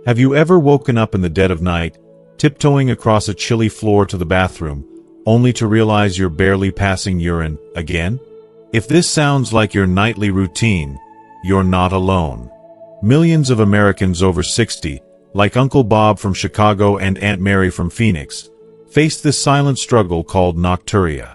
Have you ever woken up in the dead of night, tiptoeing across a chilly floor to the bathroom, only to realize you're barely passing urine again? If this sounds like your nightly routine, you're not alone. Millions of Americans over 60, like Uncle Bob from Chicago and Aunt Mary from Phoenix, face this silent struggle called nocturia.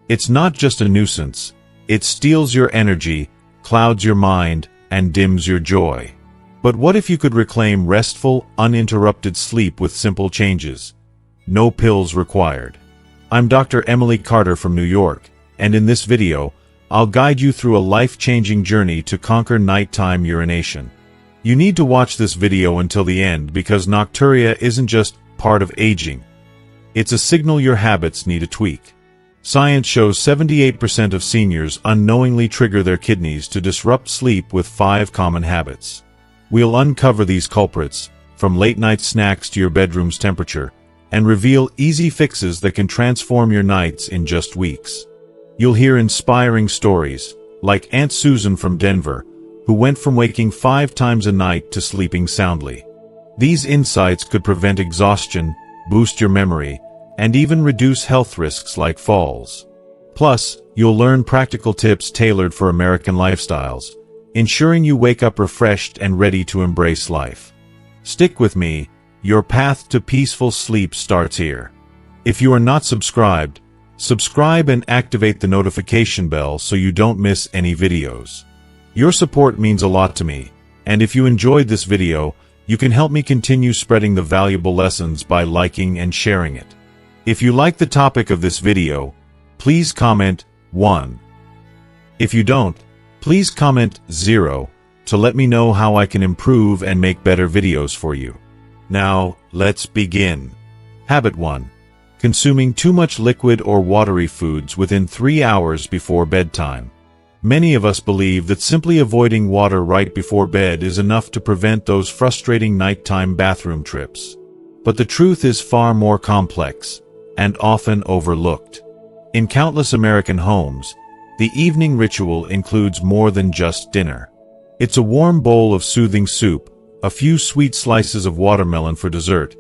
It's not just a nuisance. It steals your energy, clouds your mind, and dims your joy. But what if you could reclaim restful, uninterrupted sleep with simple changes? No pills required. I'm Dr. Emily Carter from New York, and in this video, I'll guide you through a life-changing journey to conquer nighttime urination. You need to watch this video until the end because nocturia isn't just part of aging. It's a signal your habits need a tweak. Science shows 78% of seniors unknowingly trigger their kidneys to disrupt sleep with 5 common habits. We'll uncover these culprits, from late-night snacks to your bedroom's temperature, and reveal easy fixes that can transform your nights in just weeks. You'll hear inspiring stories, like Aunt Susan from Denver, who went from waking 5 times a night to sleeping soundly. These insights could prevent exhaustion, boost your memory, and even reduce health risks like falls. Plus, you'll learn practical tips tailored for American lifestyles, ensuring you wake up refreshed and ready to embrace life. Stick with me, your path to peaceful sleep starts here. If you are not subscribed, subscribe and activate the notification bell so you don't miss any videos. Your support means a lot to me, and if you enjoyed this video, you can help me continue spreading the valuable lessons by liking and sharing it. If you like the topic of this video, please comment 1. If you don't, please comment 0 to let me know how I can improve and make better videos for you. Now, let's begin. Habit 1. Consuming too much liquid or watery foods within 3 hours before bedtime. Many of us believe that simply avoiding water right before bed is enough to prevent those frustrating nighttime bathroom trips. But the truth is far more complex, and often overlooked. In countless American homes, the evening ritual includes more than just dinner. It's a warm bowl of soothing soup, a few sweet slices of watermelon for dessert,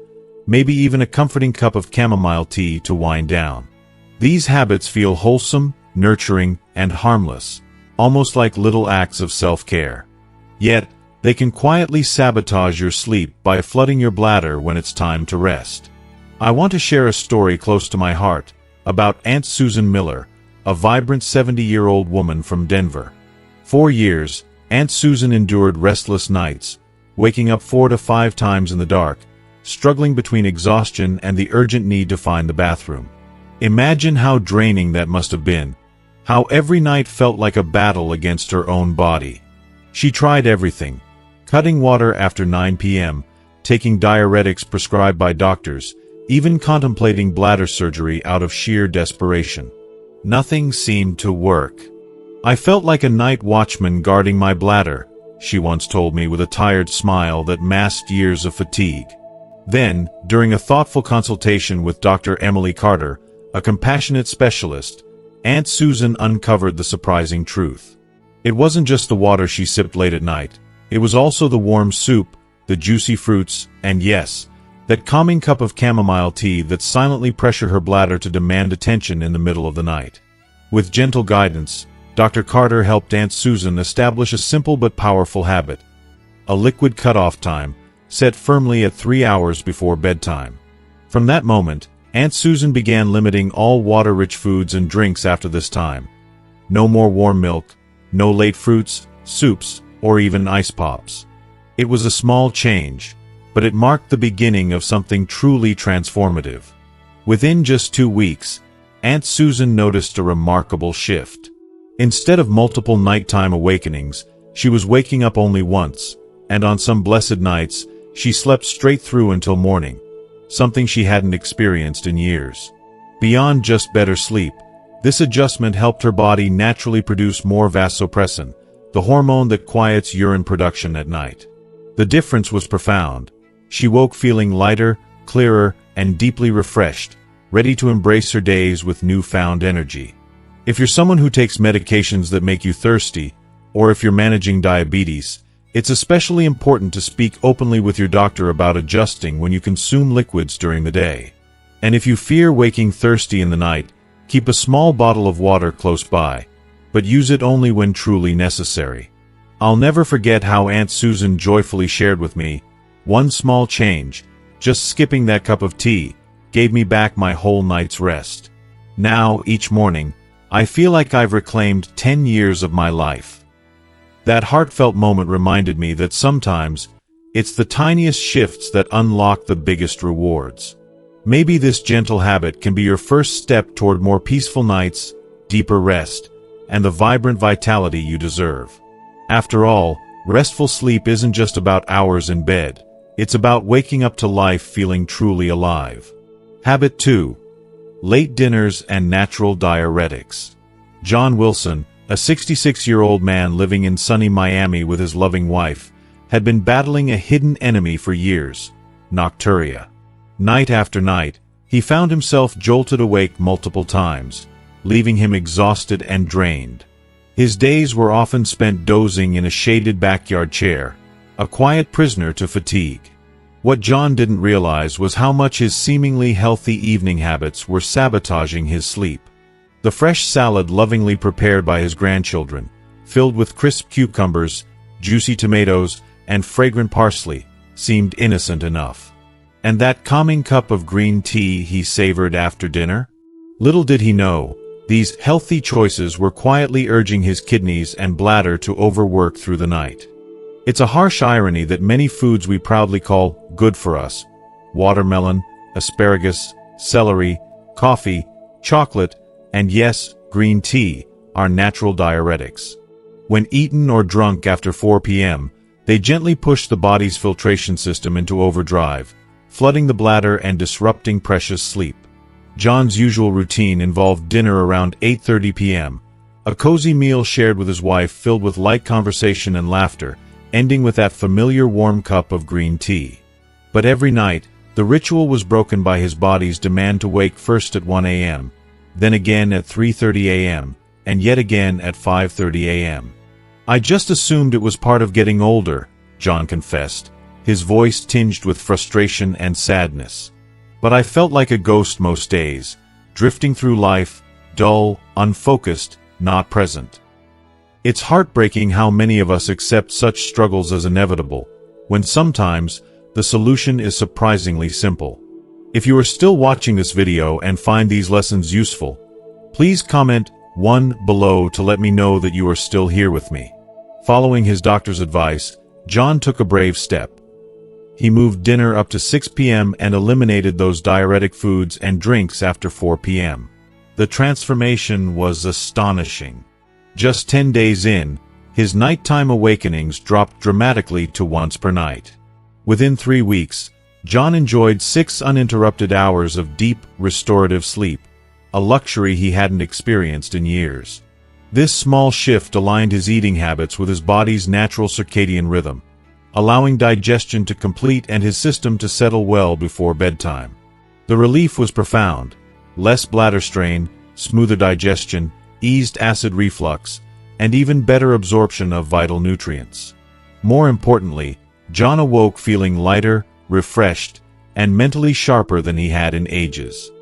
maybe even a comforting cup of chamomile tea to wind down. These habits feel wholesome, nurturing, and harmless, almost like little acts of self-care. Yet, they can quietly sabotage your sleep by flooding your bladder when it's time to rest. I want to share a story close to my heart about Aunt Susan Miller, a vibrant 70-year-old woman from Denver. For years, Aunt Susan endured restless nights, waking up 4 to 5 times in the dark, struggling between exhaustion and the urgent need to find the bathroom. Imagine how draining that must have been, how every night felt like a battle against her own body. She tried everything: cutting water after 9 p.m., taking diuretics prescribed by doctors, even contemplating bladder surgery out of sheer desperation. Nothing seemed to work. "I felt like a night watchman guarding my bladder," she once told me with a tired smile that masked years of fatigue. Then, during a thoughtful consultation with Dr. Emily Carter, a compassionate specialist, Aunt Susan uncovered the surprising truth. It wasn't just the water she sipped late at night. It was also the warm soup, the juicy fruits, and yes, that calming cup of chamomile tea that silently pressured her bladder to demand attention in the middle of the night. With gentle guidance, Dr. Carter helped Aunt Susan establish a simple but powerful habit: a liquid cutoff time, set firmly at 3 hours before bedtime. From that moment, Aunt Susan began limiting all water-rich foods and drinks after this time. No more warm milk, no late fruits, soups, or even ice pops. It was a small change, but it marked the beginning of something truly transformative. Within just 2 weeks, Aunt Susan noticed a remarkable shift. Instead of multiple nighttime awakenings, she was waking up only once, and on some blessed nights, she slept straight through until morning, something she hadn't experienced in years. Beyond just better sleep, this adjustment helped her body naturally produce more vasopressin, the hormone that quiets urine production at night. The difference was profound. She woke feeling lighter, clearer, and deeply refreshed, ready to embrace her days with newfound energy. If you're someone who takes medications that make you thirsty, or if you're managing diabetes, It's especially important to speak openly with your doctor about adjusting when you consume liquids during the day. And if you fear waking thirsty in the night, keep a small bottle of water close by, but use it only when truly necessary. I'll never forget how Aunt Susan joyfully shared with me, one small change, just skipping that cup of tea, gave me back my whole night's rest. Now, each morning, I feel like I've reclaimed 10 years of my life. That heartfelt moment reminded me that sometimes, it's the tiniest shifts that unlock the biggest rewards. Maybe this gentle habit can be your first step toward more peaceful nights, deeper rest, and the vibrant vitality you deserve. After all, restful sleep isn't just about hours in bed. It's about waking up to life feeling truly alive. Habit 2. Late dinners and natural diuretics. John Wilson, a 66-year-old man living in sunny Miami with his loving wife, had been battling a hidden enemy for years, nocturia. Night after night, he found himself jolted awake multiple times, leaving him exhausted and drained. His days were often spent dozing in a shaded backyard chair, a quiet prisoner to fatigue. What John didn't realize was how much his seemingly healthy evening habits were sabotaging his sleep. The fresh salad lovingly prepared by his grandchildren, filled with crisp cucumbers, juicy tomatoes, and fragrant parsley, seemed innocent enough. And that calming cup of green tea he savored after dinner? Little did he know, these healthy choices were quietly urging his kidneys and bladder to overwork through the night. It's a harsh irony that many foods we proudly call good for us, watermelon, asparagus, celery, coffee, chocolate, and yes, green tea, are natural diuretics. When eaten or drunk after 4 p.m., they gently push the body's filtration system into overdrive, flooding the bladder and disrupting precious sleep. John's usual routine involved dinner around 8:30 p.m., a cozy meal shared with his wife filled with light conversation and laughter, ending with that familiar warm cup of green tea. But every night, the ritual was broken by his body's demand to wake first at 1 a.m., then again at 3:30 a.m., and yet again at 5:30 a.m. "I just assumed it was part of getting older," John confessed, his voice tinged with frustration and sadness. "But I felt like a ghost most days, drifting through life, dull, unfocused, not present." It's heartbreaking how many of us accept such struggles as inevitable, when sometimes the solution is surprisingly simple. If you are still watching this video and find these lessons useful, please comment 1 below to let me know that you are still here with me. Following his doctor's advice, John took a brave step. He moved dinner up to 6 p.m. and eliminated those diuretic foods and drinks after 4 p.m. The transformation was astonishing. Just 10 days in, his nighttime awakenings dropped dramatically to once per night. Within 3 weeks, John enjoyed 6 uninterrupted hours of deep, restorative sleep, a luxury he hadn't experienced in years. This small shift aligned his eating habits with his body's natural circadian rhythm, allowing digestion to complete and his system to settle well before bedtime. The relief was profound: less bladder strain, smoother digestion, eased acid reflux, and even better absorption of vital nutrients. More importantly, John awoke feeling lighter, refreshed, and mentally sharper than he had in ages.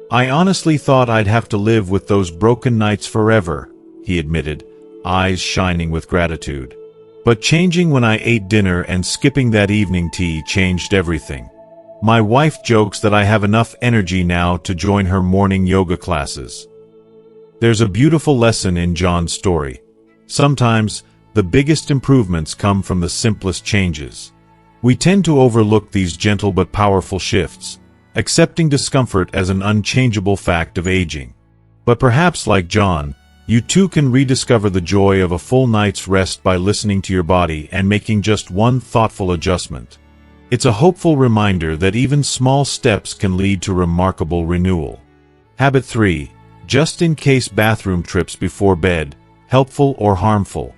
"I honestly thought I'd have to live with those broken nights forever," he admitted, eyes shining with gratitude. "But changing when I ate dinner and skipping that evening tea changed everything. My wife jokes that I have enough energy now to join her morning yoga classes." There's a beautiful lesson in John's story. Sometimes, the biggest improvements come from the simplest changes. We tend to overlook these gentle but powerful shifts, accepting discomfort as an unchangeable fact of aging. But perhaps like John, you too can rediscover the joy of a full night's rest by listening to your body and making just one thoughtful adjustment. It's a hopeful reminder that even small steps can lead to remarkable renewal. Habit 3. Just-in-case bathroom trips before bed, helpful or harmful.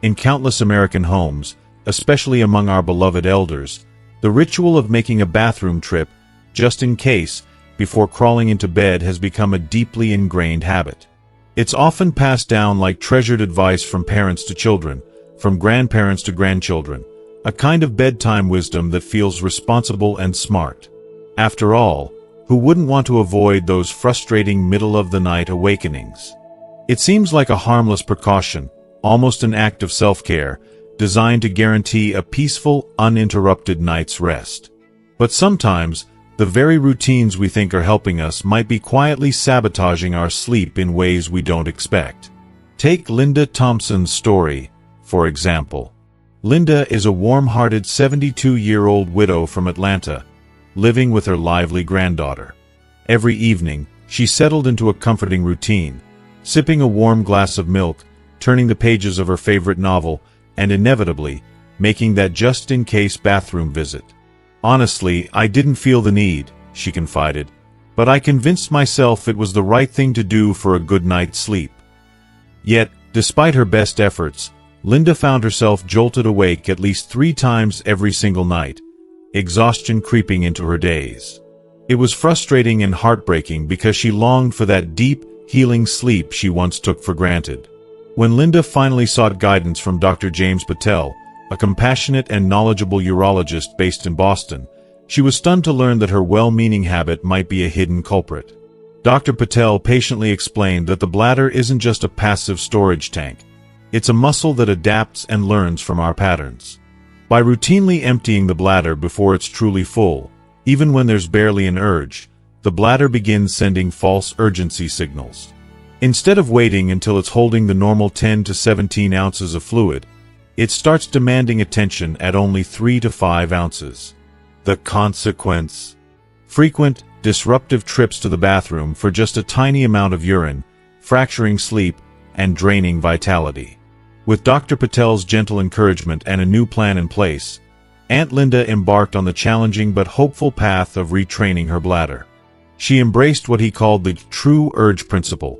In countless American homes, especially among our beloved elders, the ritual of making a bathroom trip, just in case, before crawling into bed has become a deeply ingrained habit. It's often passed down like treasured advice from parents to children, from grandparents to grandchildren, a kind of bedtime wisdom that feels responsible and smart. After all, who wouldn't want to avoid those frustrating middle-of-the-night awakenings? It seems like a harmless precaution, almost an act of self-care, designed to guarantee a peaceful, uninterrupted night's rest. But sometimes, the very routines we think are helping us might be quietly sabotaging our sleep in ways we don't expect. Take Linda Thompson's story, for example. Linda is a warm-hearted 72-year-old widow from Atlanta, living with her lively granddaughter. Every evening, she settled into a comforting routine, sipping a warm glass of milk, turning the pages of her favorite novel, and inevitably, making that just-in-case bathroom visit. "Honestly, I didn't feel the need," she confided, "but I convinced myself it was the right thing to do for a good night's sleep." Yet, despite her best efforts, Linda found herself jolted awake at least 3 times every single night, exhaustion creeping into her days. It was frustrating and heartbreaking because she longed for that deep, healing sleep she once took for granted. When Linda finally sought guidance from Dr. James Patel, a compassionate and knowledgeable urologist based in Boston, she was stunned to learn that her well-meaning habit might be a hidden culprit. Dr. Patel patiently explained that the bladder isn't just a passive storage tank. It's a muscle that adapts and learns from our patterns. By routinely emptying the bladder before it's truly full, even when there's barely an urge, the bladder begins sending false urgency signals. Instead of waiting until it's holding the normal 10 to 17 ounces of fluid, it starts demanding attention at only 3 to 5 ounces. The consequence? Frequent, disruptive trips to the bathroom for just a tiny amount of urine, fracturing sleep, and draining vitality. With Dr. Patel's gentle encouragement and a new plan in place, Aunt Linda embarked on the challenging but hopeful path of retraining her bladder. She embraced what he called the true urge principle,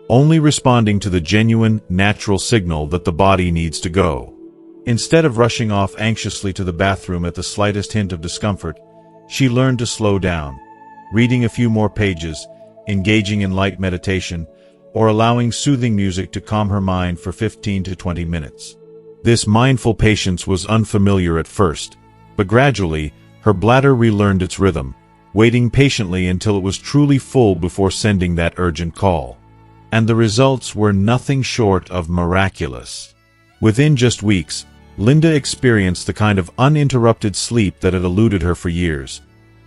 only responding to the genuine, natural signal that the body needs to go. Instead of rushing off anxiously to the bathroom at the slightest hint of discomfort, she learned to slow down, reading a few more pages, engaging in light meditation, or allowing soothing music to calm her mind for 15 to 20 minutes. This mindful patience was unfamiliar at first, but gradually, her bladder relearned its rhythm, waiting patiently until it was truly full before sending that urgent call. And the results were nothing short of miraculous. Within just weeks, Linda experienced the kind of uninterrupted sleep that had eluded her for years.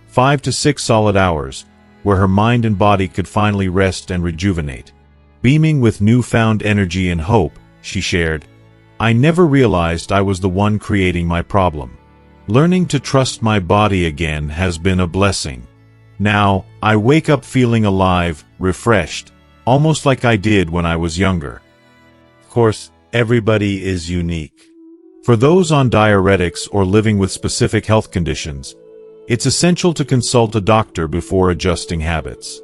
5 to 6 solid hours, where her mind and body could finally rest and rejuvenate. Beaming with newfound energy and hope, she shared, "I never realized I was the one creating my problem. Learning to trust my body again has been a blessing. Now, I wake up feeling alive, refreshed, almost like I did when I was younger." Of course, everybody is unique. For those on diuretics or living with specific health conditions, it's essential to consult a doctor before adjusting habits.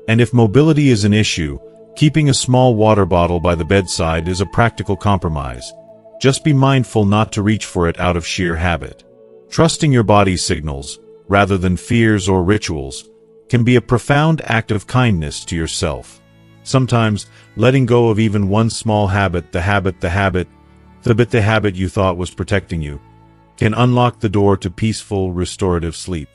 And if mobility is an issue, keeping a small water bottle by the bedside is a practical compromise. Just be mindful not to reach for it out of sheer habit. Trusting your body's signals, rather than fears or rituals, can be a profound act of kindness to yourself. Sometimes, letting go of even one small habit, the habit you thought was protecting you, can unlock the door to peaceful, restorative sleep.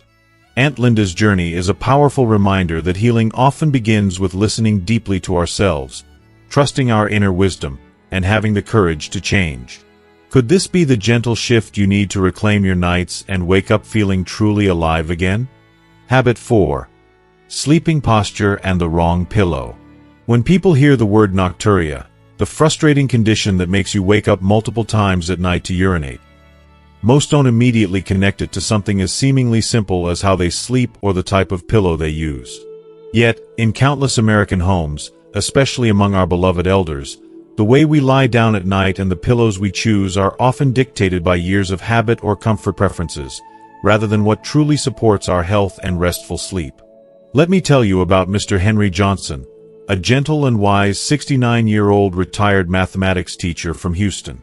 Aunt Linda's journey is a powerful reminder that healing often begins with listening deeply to ourselves, trusting our inner wisdom, and having the courage to change. Could this be the gentle shift you need to reclaim your nights and wake up feeling truly alive again? Habit 4. Sleeping posture and the wrong pillow. When people hear the word nocturia, the frustrating condition that makes you wake up multiple times at night to urinate, most don't immediately connect it to something as seemingly simple as how they sleep or the type of pillow they use. Yet, in countless American homes, especially among our beloved elders, the way we lie down at night and the pillows we choose are often dictated by years of habit or comfort preferences, rather than what truly supports our health and restful sleep. Let me tell you about Mr. Henry Johnson, a gentle and wise 69-year-old retired mathematics teacher from Houston.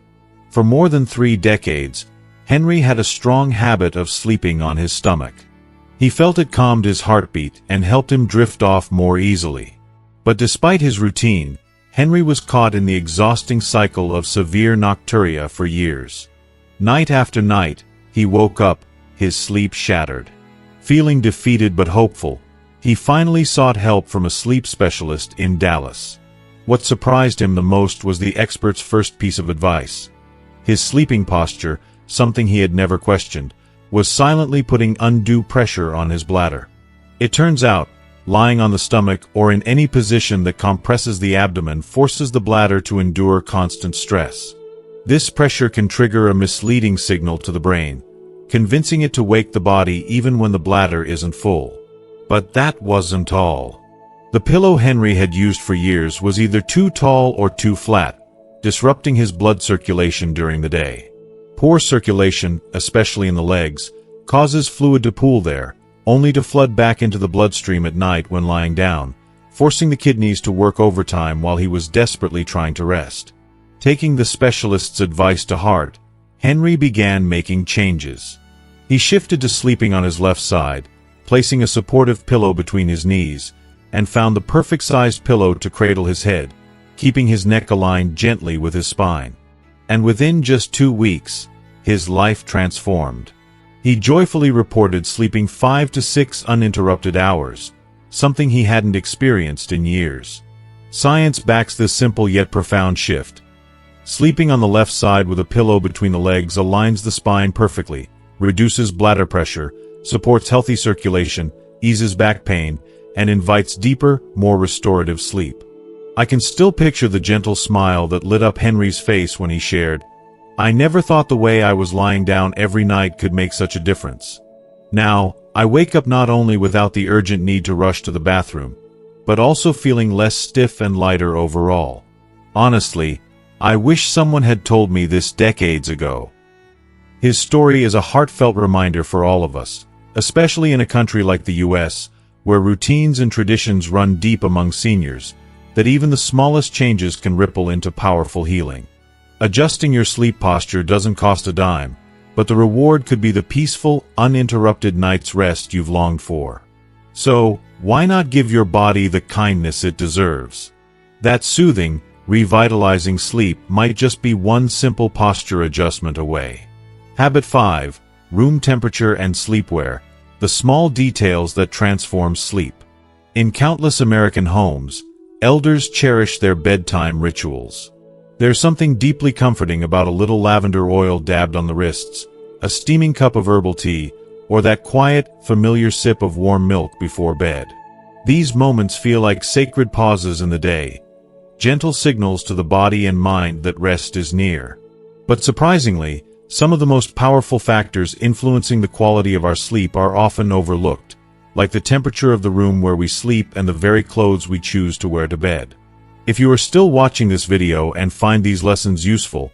For more than 3 decades, Henry had a strong habit of sleeping on his stomach. He felt it calmed his heartbeat and helped him drift off more easily. But despite his routine, Henry was caught in the exhausting cycle of severe nocturia for years. Night after night, he woke up, his sleep shattered. Feeling defeated but hopeful, he finally sought help from a sleep specialist in Dallas. What surprised him the most was the expert's first piece of advice. His sleeping posture, something he had never questioned, was silently putting undue pressure on his bladder. It turns out, lying on the stomach or in any position that compresses the abdomen forces the bladder to endure constant stress. This pressure can trigger a misleading signal to the brain, convincing it to wake the body even when the bladder isn't full. But that wasn't all. The pillow Henry had used for years was either too tall or too flat, disrupting his blood circulation during the day. Poor circulation, especially in the legs, causes fluid to pool there, only to flood back into the bloodstream at night when lying down, forcing the kidneys to work overtime while he was desperately trying to rest. Taking the specialist's advice to heart, Henry began making changes. He shifted to sleeping on his left side, placing a supportive pillow between his knees, and found the perfect-sized pillow to cradle his head, keeping his neck aligned gently with his spine. And within just 2 weeks, his life transformed. He joyfully reported sleeping 5 to 6 uninterrupted hours, something he hadn't experienced in years. Science backs this simple yet profound shift. Sleeping on the left side with a pillow between the legs aligns the spine perfectly, reduces bladder pressure, supports healthy circulation, eases back pain, and invites deeper, more restorative sleep. I can still picture the gentle smile that lit up Henry's face when he shared, "I never thought the way I was lying down every night could make such a difference. Now, I wake up not only without the urgent need to rush to the bathroom, but also feeling less stiff and lighter overall. Honestly, I wish someone had told me this decades ago." His story is a heartfelt reminder for all of us, especially in a country like the US, where routines and traditions run deep among seniors, that even the smallest changes can ripple into powerful healing. Adjusting your sleep posture doesn't cost a dime, but the reward could be the peaceful, uninterrupted night's rest you've longed for. So, why not give your body the kindness it deserves? That soothing, revitalizing sleep might just be one simple posture adjustment away. Habit 5. Room temperature and sleepwear, the small details that transform sleep. In countless American homes, elders cherish their bedtime rituals. There's something deeply comforting about a little lavender oil dabbed on the wrists, a steaming cup of herbal tea, or that quiet, familiar sip of warm milk before bed. These moments feel like sacred pauses in the day, gentle signals to the body and mind that rest is near. But surprisingly, some of the most powerful factors influencing the quality of our sleep are often overlooked, like the temperature of the room where we sleep and the very clothes we choose to wear to bed. If you are still watching this video and find these lessons useful,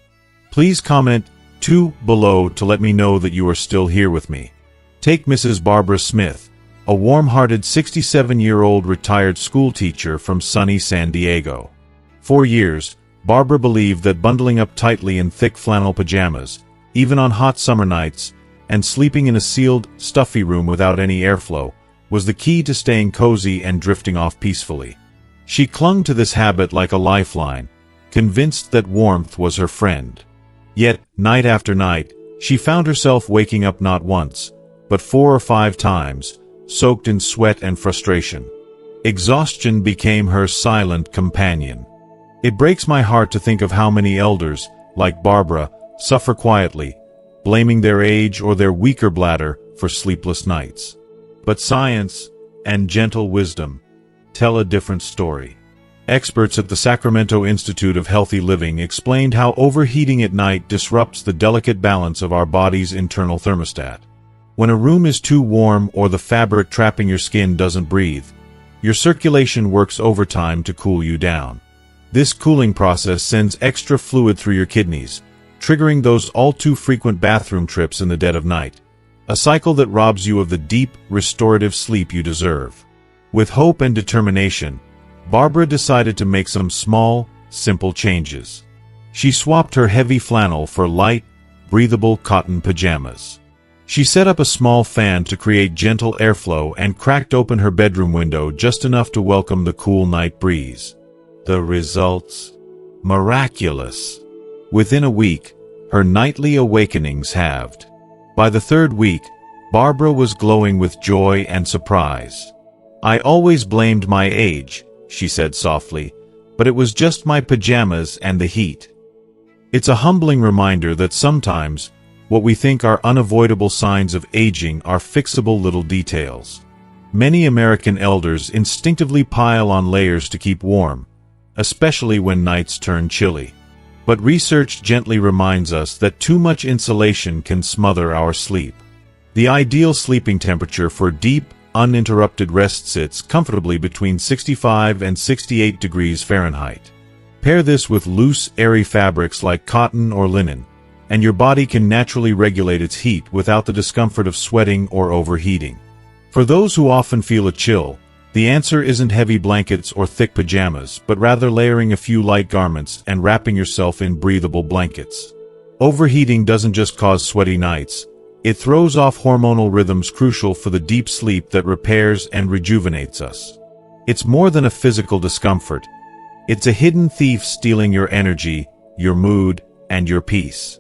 please comment 2 below to let me know that you are still here with me. Take Mrs. Barbara Smith, a warm-hearted 67-year-old retired school teacher from sunny San Diego. For years, Barbara believed that bundling up tightly in thick flannel pajamas, even on hot summer nights, and sleeping in a sealed, stuffy room without any airflow, was the key to staying cozy and drifting off peacefully. She clung to this habit like a lifeline, convinced that warmth was her friend. Yet, night after night, she found herself waking up not once, but 4 or 5 times, soaked in sweat and frustration. Exhaustion became her silent companion. It breaks my heart to think of how many elders, like Barbara, suffer quietly, blaming their age or their weaker bladder for sleepless nights. But science and gentle wisdom tell a different story. Experts at the Sacramento Institute of Healthy Living explained how overheating at night disrupts the delicate balance of our body's internal thermostat. When a room is too warm or the fabric trapping your skin doesn't breathe, your circulation works overtime to cool you down. This cooling process sends extra fluid through your kidneys, triggering those all-too-frequent bathroom trips in the dead of night, a cycle that robs you of the deep, restorative sleep you deserve. With hope and determination, Barbara decided to make some small, simple changes. She swapped her heavy flannel for light, breathable cotton pajamas. She set up a small fan to create gentle airflow and cracked open her bedroom window just enough to welcome the cool night breeze. The results? Miraculous. Within a week, her nightly awakenings halved. By the third week, Barbara was glowing with joy and surprise. "I always blamed my age," she said softly, "but it was just my pajamas and the heat." It's a humbling reminder that sometimes, what we think are unavoidable signs of aging are fixable little details. Many American elders instinctively pile on layers to keep warm, especially when nights turn chilly. But research gently reminds us that too much insulation can smother our sleep. The ideal sleeping temperature for deep, uninterrupted rest sits comfortably between 65 and 68 degrees Fahrenheit. Pair this with loose, airy fabrics like cotton or linen, and your body can naturally regulate its heat without the discomfort of sweating or overheating. For those who often feel a chill, the answer isn't heavy blankets or thick pajamas, but rather layering a few light garments and wrapping yourself in breathable blankets. Overheating doesn't just cause sweaty nights, it throws off hormonal rhythms crucial for the deep sleep that repairs and rejuvenates us. It's more than a physical discomfort. It's a hidden thief stealing your energy, your mood, and your peace.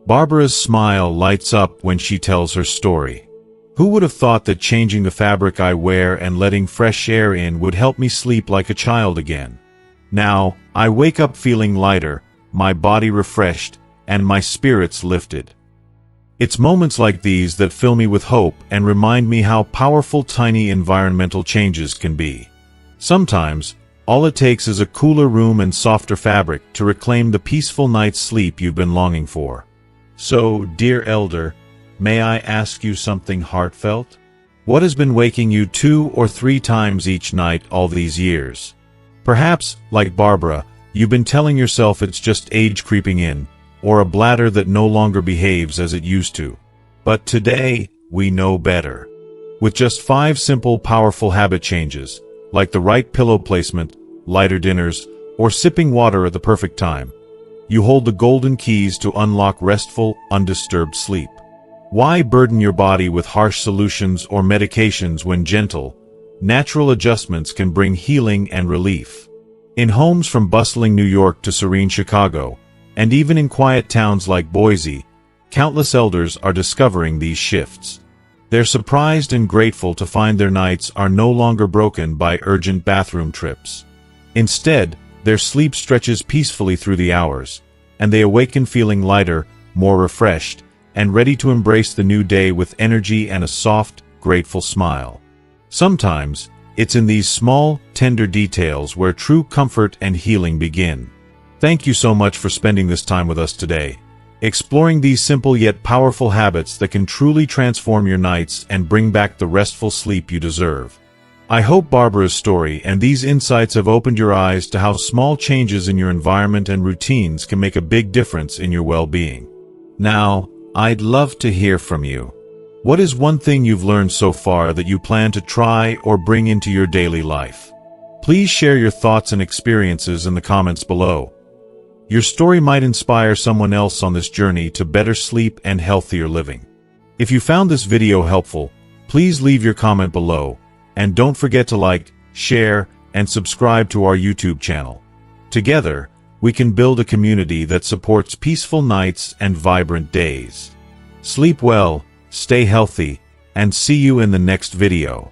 Barbara's smile lights up when she tells her story. "Who would have thought that changing the fabric I wear and letting fresh air in would help me sleep like a child again? Now, I wake up feeling lighter, my body refreshed, and my spirits lifted." It's moments like these that fill me with hope and remind me how powerful tiny environmental changes can be. Sometimes, all it takes is a cooler room and softer fabric to reclaim the peaceful night's sleep you've been longing for. So, dear elder, may I ask you something heartfelt? What has been waking you 2 or 3 times each night all these years? Perhaps, like Barbara, you've been telling yourself it's just age creeping in, or a bladder that no longer behaves as it used to. But today, we know better. With just 5 simple, powerful habit changes, like the right pillow placement, lighter dinners, or sipping water at the perfect time, you hold the golden keys to unlock restful, undisturbed sleep. Why burden your body with harsh solutions or medications when gentle, natural adjustments can bring healing and relief? In homes from bustling New York to serene Chicago, and even in quiet towns like Boise, countless elders are discovering these shifts. They're surprised and grateful to find their nights are no longer broken by urgent bathroom trips. Instead, their sleep stretches peacefully through the hours, and they awaken feeling lighter, more refreshed, and ready to embrace the new day with energy and a soft, grateful smile. Sometimes, it's in these small, tender details where true comfort and healing begin. Thank you so much for spending this time with us today, exploring these simple yet powerful habits that can truly transform your nights and bring back the restful sleep you deserve. I hope Barbara's story and these insights have opened your eyes to how small changes in your environment and routines can make a big difference in your well-being. Now, I'd love to hear from you. What is one thing you've learned so far that you plan to try or bring into your daily life? Please share your thoughts and experiences in the comments below. Your story might inspire someone else on this journey to better sleep and healthier living. If you found this video helpful, please leave your comment below, and don't forget to like, share, and subscribe to our YouTube channel. Together, we can build a community that supports peaceful nights and vibrant days. Sleep well, stay healthy, and see you in the next video.